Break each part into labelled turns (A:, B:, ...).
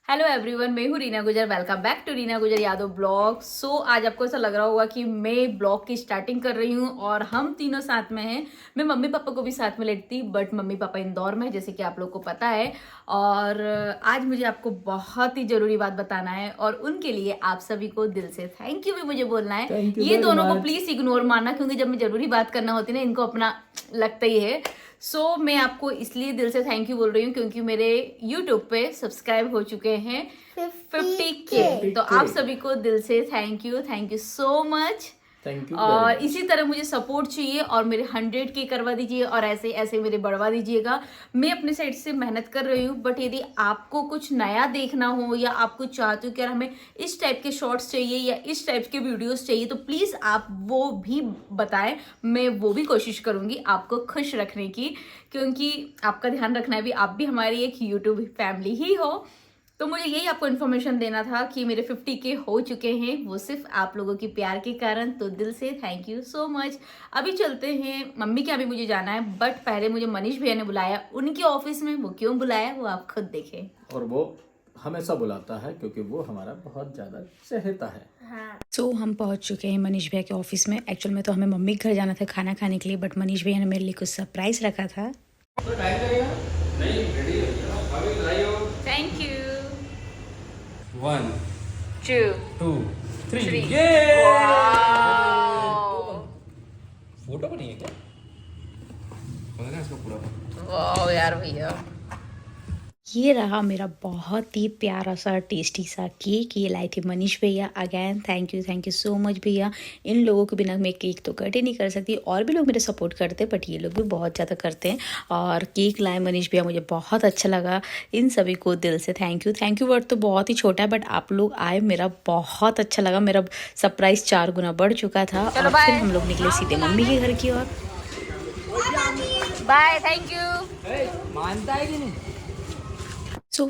A: Hello everyone, मैं हूँ रीना गुजर। वेलकम बैक टू रीना गुजर यादव ब्लॉग। आज आपको ऐसा लग रहा होगा कि मैं ब्लॉग की स्टार्टिंग कर रही हूँ और हम तीनों साथ में हैं। मैं मम्मी पापा को भी साथ में लेती, बट मम्मी पापा इंदौर में है, जैसे कि आप लोग को पता है। और आज मुझे आपको बहुत ही जरूरी बात बताना है और उनके लिए आप सभी को दिल से थैंक यू भी मुझे बोलना है।
B: थैंक यू
A: ये
B: वेरी
A: दोनों को
B: मच।
A: प्लीज इग्नोर मानना, क्योंकि जब मैं जरूरी बात करना होती है ना, इनको अपना लगता ही है। मैं आपको इसलिए दिल से थैंक यू बोल रही हूँ क्योंकि मेरे यूट्यूब पे सब्सक्राइब हो चुके हैं 50K। तो आप सभी को दिल से thank you so much.
B: Thank you very
A: और
B: मच।
A: इसी तरह मुझे सपोर्ट चाहिए और मेरे 100K करवा दीजिए और ऐसे ऐसे मेरे बढ़वा दीजिएगा। मैं अपने साइड से मेहनत कर रही हूँ, बट यदि आपको कुछ नया देखना हो या आप कुछ चाहते हो कि यार हमें इस टाइप के शॉर्ट्स चाहिए या इस टाइप के वीडियोस चाहिए, तो प्लीज़ आप वो भी बताएं। मैं वो भी कोशिश करूँगी आपको खुश रखने की, क्योंकि आपका ध्यान रखना है भी, आप भी हमारी एक यूट्यूब फैमिली ही हो। तो मुझे यही आपको इन्फॉर्मेशन देना था कि मेरे 50K हो चुके हैं, वो सिर्फ आप लोगों की प्यार के कारण। तो दिल से थैंक यू सो मच। अभी चलते हैं, मम्मी के यहाँ भी मुझे जाना है, बट पहले मुझे मनीष भैया ने बुलाया उनके ऑफिस में। वो क्यों बुलाया वो आप खुद देखें।
B: और वो हमेशा बुलाता है क्योंकि वो हमारा बहुत ज़्यादा चहेता है।
C: हम पहुंच चुके हैं मनीष भैया के ऑफिस में। एक्चुअल में तो हमें मम्मी के घर जाना था खाना खाने के लिए, बट मनीष भैया ने मेरे लिए कुछ सरप्राइज रखा था।
A: Thank you.
D: 1
A: 2
D: 2 3
A: 3
D: ये
A: वाओ
D: फोटो बनी है क्या? पता नहीं इसका पूरा
A: वाओ यार भैया।
C: ये रहा मेरा बहुत ही प्यारा सा टेस्टी सा केक। ये लाए थे मनीष भैया। Again thank you so much भैया। इन लोगों के बिना मैं केक तो कट ही नहीं कर सकती। और भी लोग मेरे सपोर्ट करते हैं, बट ये लोग भी बहुत ज़्यादा करते हैं। और केक लाए मनीष भैया, मुझे बहुत अच्छा लगा। इन सभी को दिल से थैंक यू वर्ड तो बहुत ही छोटा है, बट आप लोग आए, मेरा बहुत अच्छा लगा। मेरा सरप्राइज 4 गुना बढ़ चुका था।
A: चलो
C: और
A: बाय।
C: फिर हम लोग निकले सीधे मम्मी के घर की ओर।
A: Bye, thank you.
D: मानता है कि नहीं?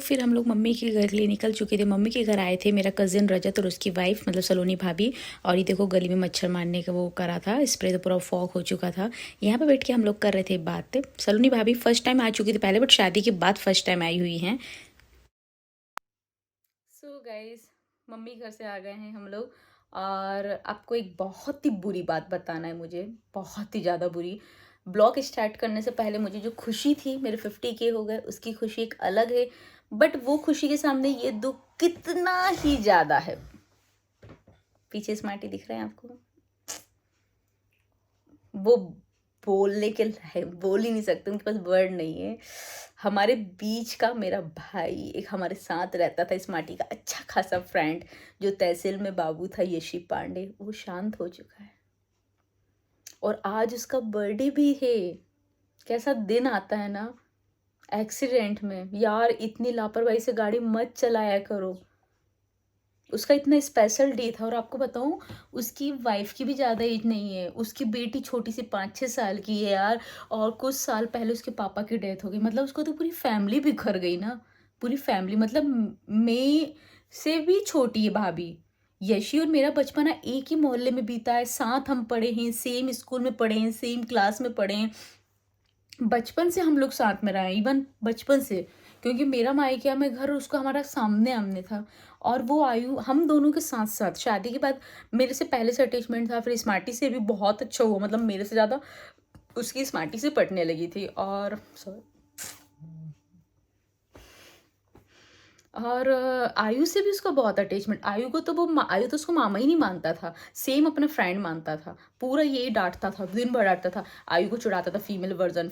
C: फिर हम लोग मम्मी के घर के लिए निकल चुके थे। मम्मी के घर आए थे मेरा कज़िन रजत और उसकी वाइफ, मतलब सलोनी भाभी। और ये देखो गली में मच्छर मारने का वो करा था स्प्रे, तो पूरा फॉग हो चुका था। यहाँ पे बैठ के हम लोग कर रहे थे बातें। सलोनी भाभी फर्स्ट टाइम आ चुकी थी पहले, बट शादी के बाद फर्स्ट टाइम आई हुई हैं।
A: गाइस, मम्मी घर से आ गए हैं हम लोग। और आपको एक बहुत ही बुरी बात बताना है मुझे, बहुत ही ज़्यादा बुरी। ब्लॉग स्टार्ट करने से पहले मुझे जो खुशी थी, मेरे 50K हो गए, उसकी खुशी एक अलग है। बट वो खुशी के सामने ये दुख कितना ही ज़्यादा है। पीछे स्मार्टी दिख रहे हैं आपको? वो बोलने के बोल ही नहीं सकते, उनके पास वर्ड नहीं है। हमारे बीच का मेरा भाई एक हमारे साथ रहता था, स्मार्टी का अच्छा खासा फ्रेंड, जो तहसील में बाबू था, यशी पांडे, वो शांत हो चुका है। और आज उसका बर्थडे भी है। कैसा दिन आता है ना एक्सीडेंट में। यार इतनी लापरवाही से गाड़ी मत चलाया करो। उसका इतना स्पेशल डे था। और आपको बताऊं, उसकी वाइफ की भी ज़्यादा एज नहीं है, उसकी बेटी छोटी सी 5-6 साल की है यार। और कुछ साल पहले उसके पापा की डेथ हो गई। मतलब उसको तो पूरी फैमिली बिखर गई ना, पूरी फैमिली। मतलब मैं से भी छोटी है भाभी। यशी और मेरा बचपना एक ही मोहल्ले में बीता है, साथ हम पढ़े हैं, सेम स्कूल में पढ़े हैं, सेम क्लास में पढ़े हैं। बचपन से हम लोग साथ में रहे, इवन बचपन से, क्योंकि मेरा मायके में घर उसका हमारा सामने आमने था। और वो आयु हम दोनों के साथ साथ शादी के बाद मेरे से पहले से अटैचमेंट था। फिर स्मार्टी से भी बहुत अच्छा हुआ, मतलब मेरे से ज़्यादा उसकी स्मार्टी से पटने लगी थी। और सॉरी, और आयु से भी उसका बहुत अटैचमेंट। आयु को तो आयु तो उसको मामा ही नहीं मानता था, सेम अपना फ्रेंड मानता था। पूरा यही डांटता था, दिन भर डांटता था। आयु को चिढ़ाता था, फीमेल वर्जन,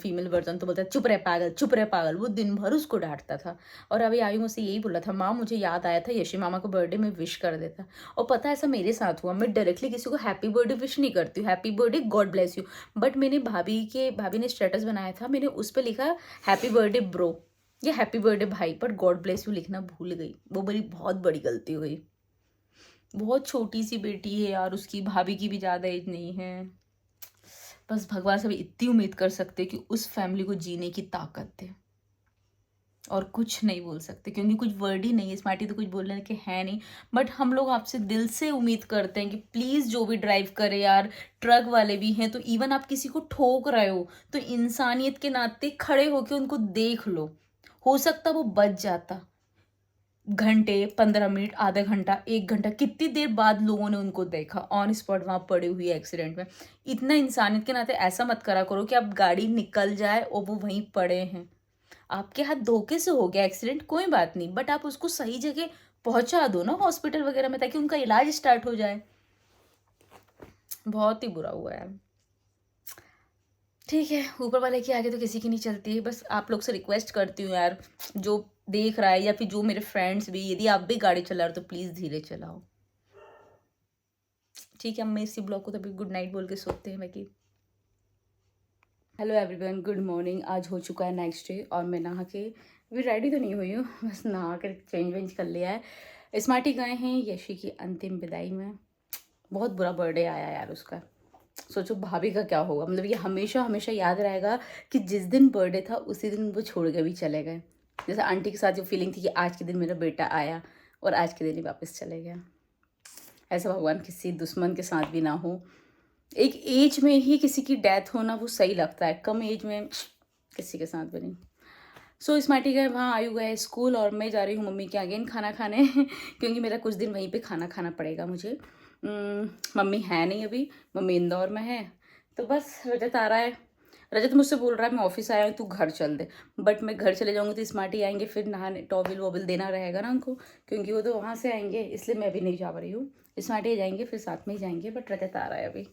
A: तो बोलता चुप रहे पागल, चुप रहे पागल। वो दिन भर उसको डांटता था। और अभी आयु मुझसे यही बोला था, माँ मुझे याद आया था यशी मामा को बर्थडे में विश कर देता। और पता है ऐसा मेरे साथ हुआ। मैं डायरेक्टली किसी को हैप्पी बर्थडे विश नहीं करती हूँ, happy birthday God bless you. But मैंने भाभी ने स्टेटस बनाया था, मैंने उस पर लिखा हैप्पी बर्थडे ब्रो या हैप्पी बर्थडे भाई, पर गॉड ब्लेस यू लिखना भूल गई। वो मेरी बहुत बड़ी गलती हो गई। बहुत छोटी सी बेटी है यार उसकी, भाभी की भी ज़्यादा एज नहीं है। बस भगवान से भी इतनी उम्मीद कर सकते कि उस फैमिली को जीने की ताकत दे। और कुछ नहीं बोल सकते क्योंकि कुछ वर्ड ही नहीं है। स्मार्टी तो कुछ बोलने के है नहीं। बट हम लोग आपसे दिल से उम्मीद करते हैं कि प्लीज़ जो भी ड्राइव करे यार, ट्रक वाले भी हैं, तो इवन आप किसी को ठोक रहे हो तो इंसानियत के नाते खड़े होके उनको देख लो। हो सकता वो बच जाता। घंटे, 15 मिनट, आधा घंटा, 1 घंटा, कितनी देर बाद लोगों ने उनको देखा ऑन स्पॉट वहाँ पड़ी हुई एक्सीडेंट में। इतना इंसानियत के नाते ऐसा मत करा करो कि आप गाड़ी निकल जाए और वो वहीं पड़े हैं। आपके हाथ धोखे से हो गया एक्सीडेंट, कोई बात नहीं, बट आप उसको सही जगह पहुंचा दो ना, हॉस्पिटल वगैरह में, ताकि उनका इलाज स्टार्ट हो जाए। बहुत ही बुरा हुआ है। ठीक है, ऊपर वाले के आगे तो किसी की नहीं चलती। बस आप लोग से रिक्वेस्ट करती हूँ यार, जो देख रहा है या फिर जो मेरे फ्रेंड्स भी, यदि आप भी गाड़ी चला रहे हो तो प्लीज़ धीरे चलाओ। ठीक है, हम इसी ब्लॉग को तभी गुड नाइट बोल के सोते हैं बाकी। Hello everyone, good morning. आज हो चुका है नेक्स्ट डे और मैं नहा के अभी रेडी तो नहीं हुई हूँ, बस नहा कर चेंज वेंज कर लिया है। स्मार्टी गए हैं यशी की अंतिम विदाई में। बहुत बुरा बर्थडे आया यार उसका। सोचो भाभी का क्या होगा, मतलब ये हमेशा हमेशा याद रहेगा कि जिस दिन बर्थडे था उसी दिन वो छोड़ के भी चले गए। जैसे आंटी के साथ जो फीलिंग थी कि आज के दिन मेरा बेटा आया और आज के दिन ही वापस चले गया। ऐसा भगवान किसी दुश्मन के साथ भी ना हो। एक एज में ही किसी की डेथ होना वो सही लगता है, कम एज में किसी के साथ भी नहीं। सो स्मार्टी गए वहाँ, आयु गए स्कूल और मैं जा रही हूँ मम्मी के अगेन खाना खाने क्योंकि मेरा कुछ दिन वहीं पे खाना खाना पड़ेगा मुझे। मम्मी है नहीं अभी, मम्मी इंदौर में है। तो बस रजत आ रहा है। रजत मुझसे बोल रहा है मैं ऑफिस आया हूँ तू घर चल दे, बट मैं घर चले जाऊँगी तो स्मार्टी आएंगे, फिर नहाने टॉवल वॉवल देना रहेगा ना उनको, क्योंकि वो तो वहाँ से आएंगे, इसलिए मैं अभी नहीं जा रही हूँ। स्मार्टी जाएंगे फिर साथ में ही जाएंगे, बट रजत आ रहा है अभी।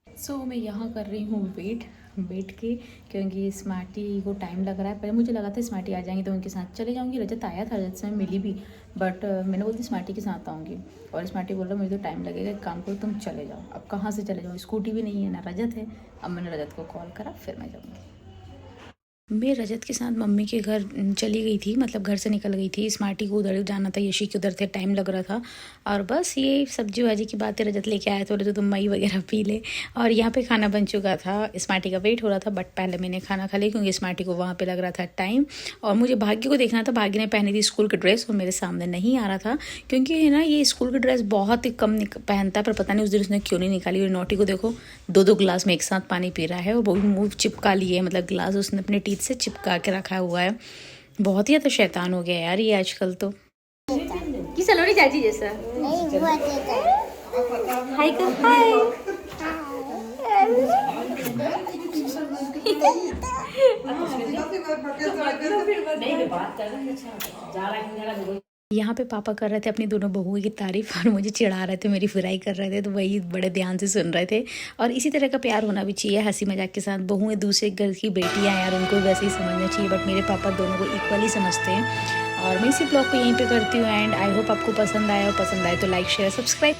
A: सो मैं यहाँ कर रही हूँ वेट के, क्योंकि स्मार्टी को टाइम लग रहा है। पहले मुझे लगा था स्मार्टी आ जाएंगे तो उनके साथ चले जाऊँगी। रजत आया था, रजत से मैं मिली भी, बट मैंने बोलती स्मार्टी के साथ आऊँगी, और स्मार्टी बोल रहा मुझे तो टाइम लगेगा, एक काम करो तुम चले जाओ। अब कहाँ से चले जाओ, स्कूटी भी नहीं है ना रजत है। अब मैंने रजत को कॉल करा, फिर मैं जाऊँगी। मैं रजत के साथ मम्मी के घर चली गई थी, मतलब घर से निकल गई थी। स्मार्टी को उधर जाना था, यशी के उधर थे, टाइम लग रहा था। और बस ये सब्जी वाजी की बातें रजत लेके आया तो तुम मई वगैरह पी ले। और यहाँ पे खाना बन चुका था, स्मार्टी का वेट हो रहा था, बट पहले मैंने खाना खा लिया क्योंकि स्मार्टी को वहाँ पे लग रहा था टाइम। और मुझे भाग्य को देखना था, भाग्य ने पहनी थी स्कूल की ड्रेस और मेरे सामने नहीं आ रहा था, क्योंकि है ना ये स्कूल की ड्रेस बहुत ही कम पहनता है, पर पता नहीं उस दिन उसने क्यों नहीं निकाली। और नोटी को देखो 2-2 गिलास में एक साथ पानी पी रहा है, और वो भी मुँह चिपका लिए, मतलब गिलास उसने अपने टीथ से चिपका के रखा हुआ है। बहुत ही तो शैतान हो गया यार ये आजकल तो। की सलोनी चाची जैसा हाय कर हाय। यहाँ पे पापा कर रहे थे अपनी दोनों बहुओं की तारीफ और मुझे चिढ़ा रहे थे, मेरी बुराई कर रहे थे, तो वही बड़े ध्यान से सुन रहे थे। और इसी तरह का प्यार होना भी चाहिए, हंसी मजाक के साथ। बहुएं दूसरे घर की बेटियां यार, उनको वैसे ही समझना चाहिए, बट मेरे पापा दोनों को इक्वली समझते हैं। और मैं इसी ब्लॉग को यहीं पे करती हूँ एंड आई होप आपको पसंद आया, और पसंद आए तो लाइक शेयर सब्सक्राइब।